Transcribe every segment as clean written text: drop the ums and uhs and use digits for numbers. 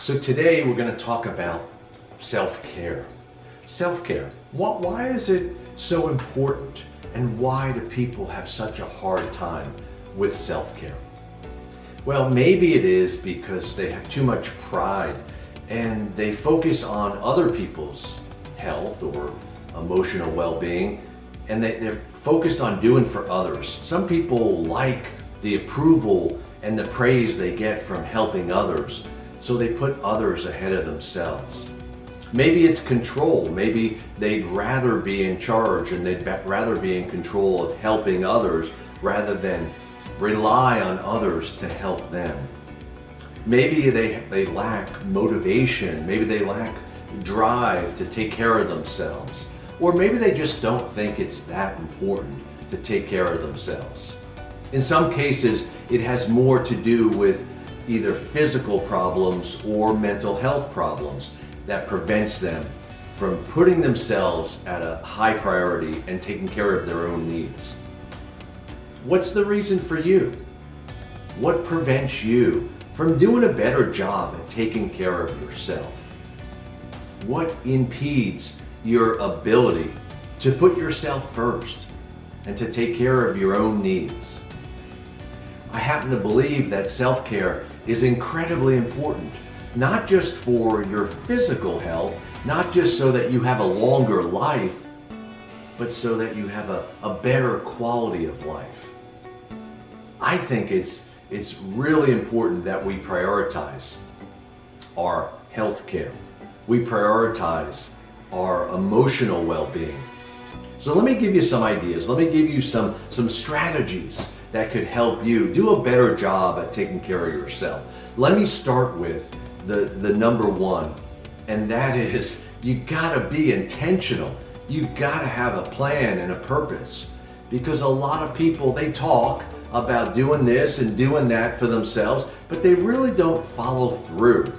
So today we're going to talk about self-care. Self-care. Why is it so important, and why do people have such a hard time with self-care? Well, maybe it is because they have too much pride and they focus on other people's health or emotional well-being, and they're focused on doing for others. Some people like the approval and the praise they get from helping others, so they put others ahead of themselves. Maybe it's control. Maybe they'd rather be in charge and they'd rather be in control of helping others rather than rely on others to help them. Maybe they lack motivation. Maybe they lack drive to take care of themselves. Or maybe they just don't think it's that important to take care of themselves. In some cases, it has more to do with either physical problems or mental health problems that prevents them from putting themselves at a high priority and taking care of their own needs. What's the reason for you? What prevents you from doing a better job at taking care of yourself? What impedes your ability to put yourself first and to take care of your own needs? I happen to believe that self-care is incredibly important, not just for your physical health, not just so that you have a longer life, but so that you have a better quality of life. I think it's really important that we prioritize our health care. We prioritize our emotional well-being. So let me give you some ideas. Let me give you some strategies that could help you do a better job at taking care of yourself. Let me start with the number one, and that is you gotta be intentional. You gotta have a plan and a purpose, because a lot of people, they talk about doing this and doing that for themselves, but they really don't follow through.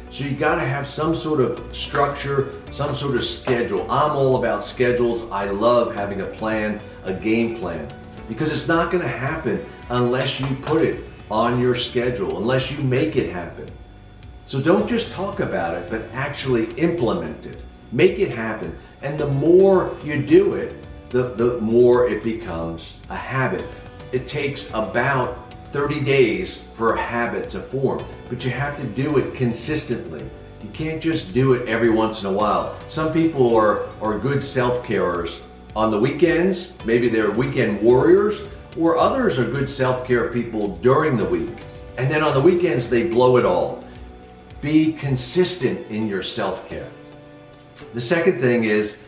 So you gotta have some sort of structure, some sort of schedule. I'm all about schedules. I love having a plan, a game plan, because it's not gonna happen unless you put it on your schedule, unless you make it happen. So don't just talk about it, but actually implement it. Make it happen. And the more you do it, the more it becomes a habit. It takes about 30 days for a habit to form, but you have to do it consistently. You can't just do it every once in a while. Some people are good self-carers on the weekends. Maybe they're weekend warriors, or others are good self-care people during the week. And then on the weekends, they blow it all. Be consistent in your self-care. The second thing is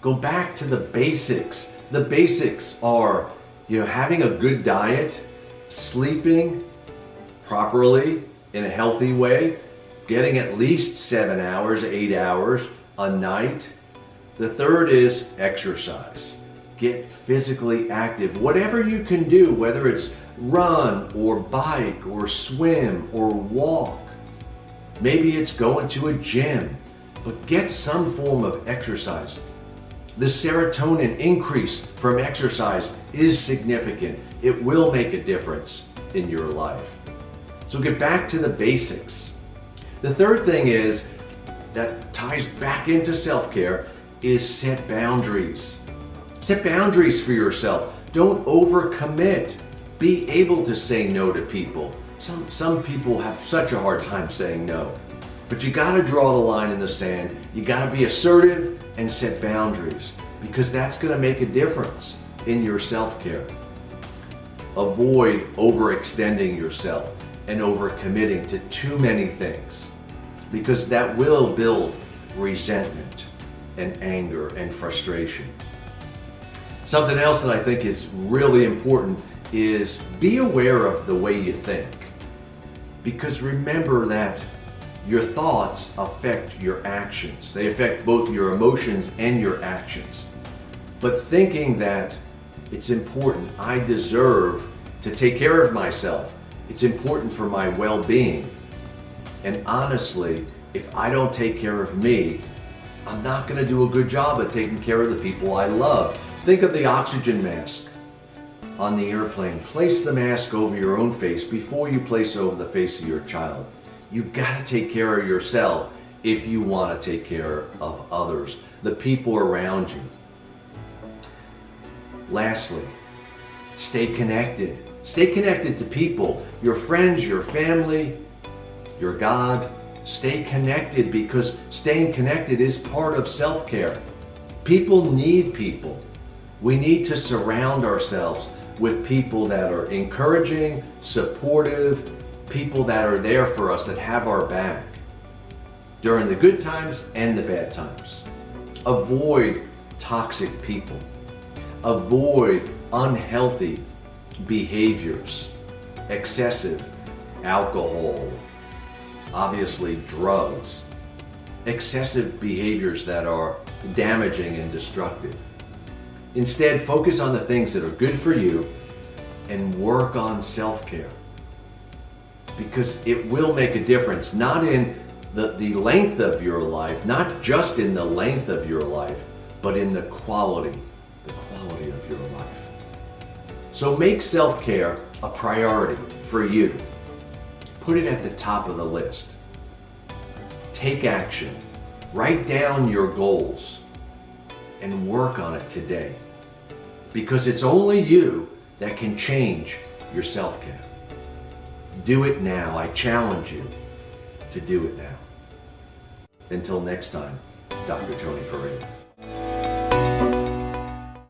go back to the basics. The basics are, having a good diet, sleeping properly in a healthy way, getting at least 7 hours, 8 hours a night. The third is exercise. Get physically active. Whatever you can do, whether it's run or bike or swim or walk. Maybe it's going to a gym, but get some form of exercise. The serotonin increase from exercise is significant. It will make a difference in your life. So get back to the basics. The third thing is, that ties back into self-care, is set boundaries. Set boundaries for yourself. Don't overcommit. Be able to say no to people. Some people have such a hard time saying no. But you gotta draw the line in the sand. You gotta be assertive and set boundaries, because that's gonna make a difference in your self-care. Avoid overextending yourself and overcommitting to too many things, because that will build resentment and anger and frustration. Something else that I think is really important is be aware of the way you think, because remember that your thoughts affect your actions. They affect both your emotions and your actions. But thinking that it's important, I deserve to take care of myself, it's important for my well-being, and honestly, if I don't take care of me, I'm not going to do a good job at taking care of the people I love. Think of the oxygen mask on the airplane. Place the mask over your own face before you place it over the face of your child. You've got to take care of yourself if you want to take care of others, the people around you. Lastly, stay connected. Stay connected to people, your friends, your family, your God. Stay connected, because staying connected is part of self-care. People need people. We need to surround ourselves with people that are encouraging, supportive, people that are there for us, that have our back during the good times and the bad times. Avoid toxic people. Avoid unhealthy behaviors, excessive alcohol, obviously drugs, excessive behaviors that are damaging and destructive. Instead, focus on the things that are good for you and work on self-care, because it will make a difference, not in the length of your life, not just in the length of your life, but in the quality of your life. So make self-care a priority for you. Put it at the top of the list. Take action. Write down your goals and work on it today, because it's only you that can change your self-care. Do it now. I challenge you to do it now. Until next time, Dr. Tony for Radio.